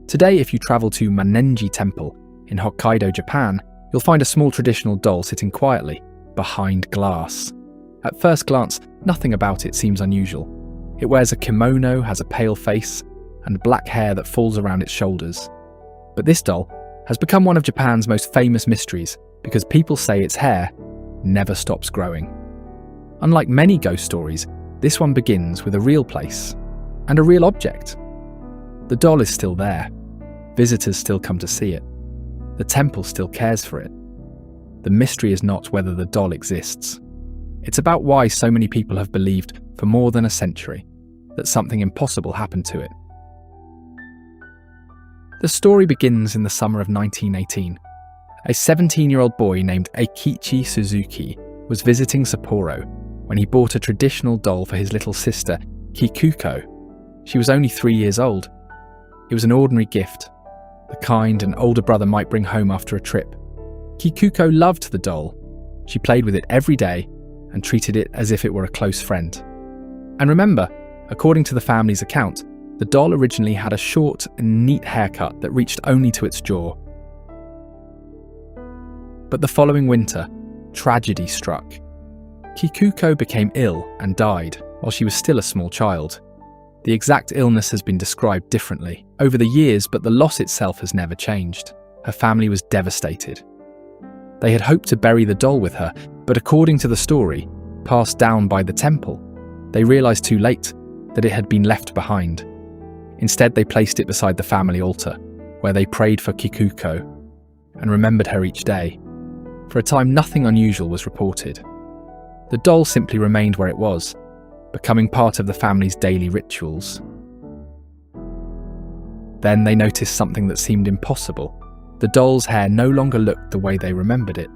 Today, if you travel to Manenji Temple in Hokkaido, Japan, you'll find a small traditional doll sitting quietly, behind glass. At first glance, nothing about it seems unusual. It wears a kimono, has a pale face, and black hair that falls around its shoulders. But this doll has become one of Japan's most famous mysteries because people say its hair never stops growing. Unlike many ghost stories, this one begins with a real place and a real object. The doll is still there. Visitors still come to see it. The temple still cares for it. The mystery is not whether the doll exists. It's about why so many people have believed for more than a century that something impossible happened to it. The story begins in the summer of 1918. A 17-year-old boy named Eikichi Suzuki was visiting Sapporo when he bought a traditional doll for his little sister, Kikuko. She was only 3 years old. It was an ordinary gift, the kind an older brother might bring home after a trip. Kikuko loved the doll. She played with it every day and treated it as if it were a close friend. And remember, according to the family's account, the doll originally had a short and neat haircut that reached only to its jaw. But the following winter, tragedy struck. Kikuko became ill and died while she was still a small child. The exact illness has been described differently over the years, but the loss itself has never changed. Her family was devastated. They had hoped to bury the doll with her, but according to the story, passed down by the temple, they realised too late that it had been left behind. Instead, they placed it beside the family altar, where they prayed for Kikuko and remembered her each day. For a time, nothing unusual was reported. The doll simply remained where it was, becoming part of the family's daily rituals. Then they noticed something that seemed impossible. The doll's hair no longer looked the way they remembered it.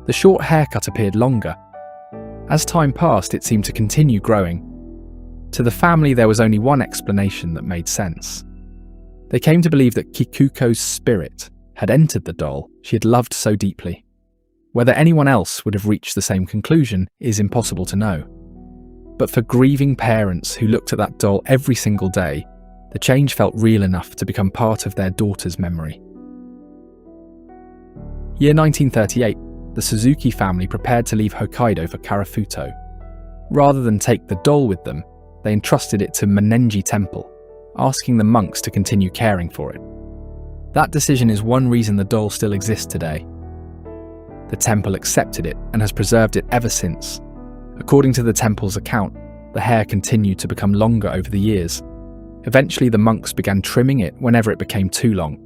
The short haircut appeared longer. As time passed, it seemed to continue growing. To the family, there was only one explanation that made sense. They came to believe that Kikuko's spirit had entered the doll she had loved so deeply. Whether anyone else would have reached the same conclusion is impossible to know. But for grieving parents who looked at that doll every single day, the change felt real enough to become part of their daughter's memory. Year 1938, the Suzuki family prepared to leave Hokkaido for Karafuto. Rather than take the doll with them, they entrusted it to Manenji Temple, asking the monks to continue caring for it. That decision is one reason the doll still exists today. The temple accepted it and has preserved it ever since. According to the temple's account, the hair continued to become longer over the years. Eventually, the monks began trimming it whenever it became too long.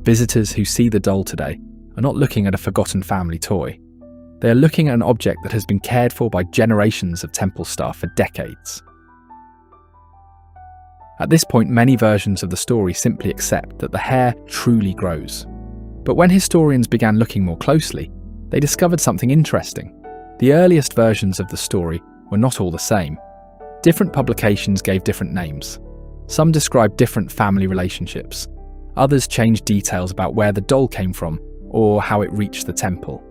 Visitors who see the doll today are not looking at a forgotten family toy. They are looking at an object that has been cared for by generations of temple staff for decades. At this point, many versions of the story simply accept that the hair truly grows. But when historians began looking more closely, they discovered something interesting. The earliest versions of the story were not all the same. Different publications gave different names. Some described different family relationships. Others changed details about where the doll came from or how it reached the temple.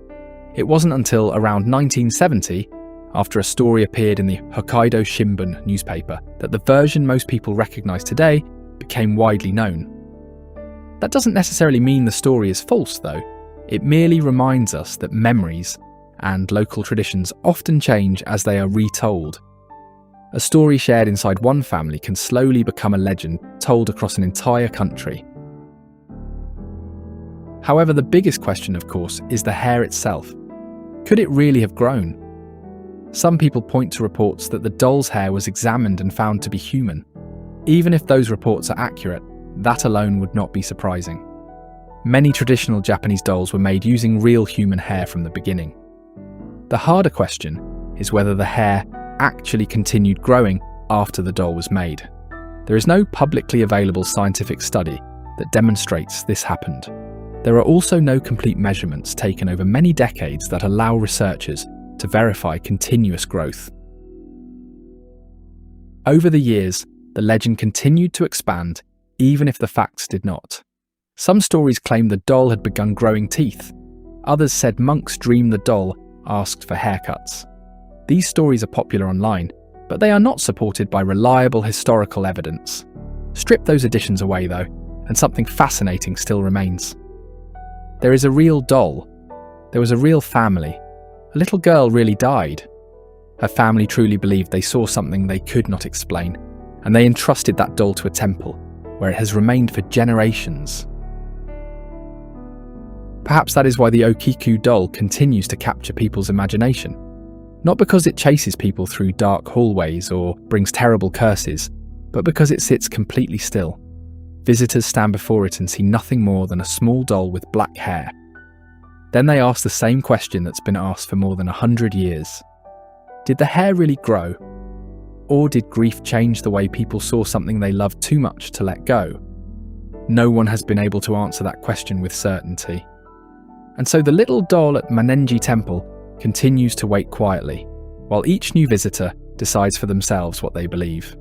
It wasn't until around 1970, after a story appeared in the Hokkaido Shimbun newspaper, that the version most people recognize today became widely known. That doesn't necessarily mean the story is false, though. It merely reminds us that memories and local traditions often change as they are retold. A story shared inside one family can slowly become a legend told across an entire country. However, the biggest question, of course, is the hair itself. Could it really have grown? Some people point to reports that the doll's hair was examined and found to be human. Even if those reports are accurate, that alone would not be surprising. Many traditional Japanese dolls were made using real human hair from the beginning. The harder question is whether the hair actually continued growing after the doll was made. There is no publicly available scientific study that demonstrates this happened. There are also no complete measurements taken over many decades that allow researchers to verify continuous growth. Over the years, the legend continued to expand, even if the facts did not. Some stories claimed the doll had begun growing teeth. Others said monks dreamed the doll asked for haircuts. These stories are popular online, but they are not supported by reliable historical evidence. Strip those additions away though, and something fascinating still remains. There is a real doll. There was a real family. A little girl really died. Her family truly believed they saw something they could not explain, and they entrusted that doll to a temple, where it has remained for generations. Perhaps that is why the Okiku doll continues to capture people's imagination. Not because it chases people through dark hallways or brings terrible curses, but because it sits completely still. Visitors stand before it and see nothing more than a small doll with black hair. Then they ask the same question that's been asked for more than 100 years. Did the hair really grow? Or did grief change the way people saw something they loved too much to let go? No one has been able to answer that question with certainty. And so the little doll at Manenji Temple continues to wait quietly, while each new visitor decides for themselves what they believe.